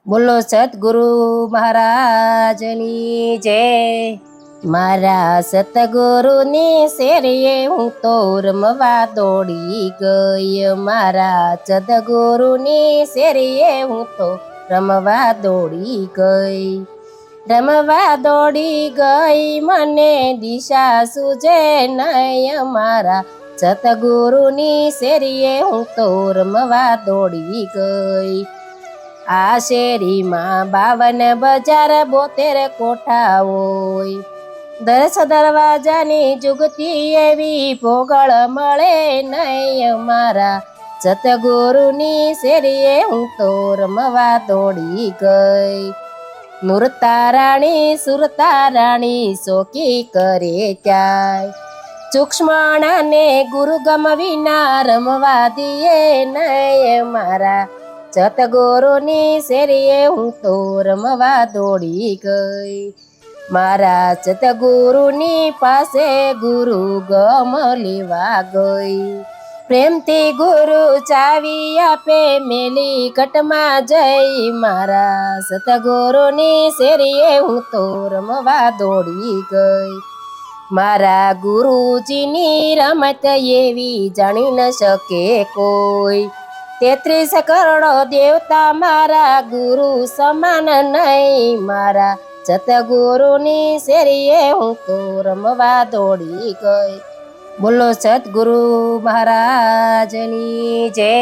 બોલો સતગુરુ મહારાજની જય। મારા સતગુરુની શેરીએ હું તો રમવા દોડી ગઈ। મારા સદગુરુની શેરીએ હું તો રમવા દોડી ગઈ। રમવા દોડી ગઈ મને દિશા સૂજે નહીં। મારા સતગુરુની શેરીએ હું તો રમવા દોડી ગઈ। આ શેરીમાં 52 બજાર 72 કોઠા હોય। 10 દરવાજાની જુગતી એવી ભોગળ મળે નહીં। મારા સતગુરુની શેરીએ હું તો રમવા દોડી ગઈ। નૂરતા રાણી સુરતા રાણી શોકી કરે ક્યાંય। સૂક્ષ્મણાને ગુરુ ગમવિના રમવા દીએ નહીં। મારા સતગુરુની શેરીએ હું તો રમવા દોડી ગઈ। મારા સતગુરુની પાસે ગુરુ ગમ લેવા ગઈ। પ્રેમથી ગુરુ ચાવી આપે મેલી ઘટમાં જઈ। મારા સતગુરુની શેરીએ હું તો રમવા દોડી ગઈ। મારા ગુરુજીની રમત એવી જાણી ન શકે કોઈ। 33 કરોડો દેવતા મારા ગુરુ સમાન નહીં। મારા સતગુરુની શેરીએ હું તો રમવા દોડી ગઈ। બોલો સતગુરુ મહારાજની જય।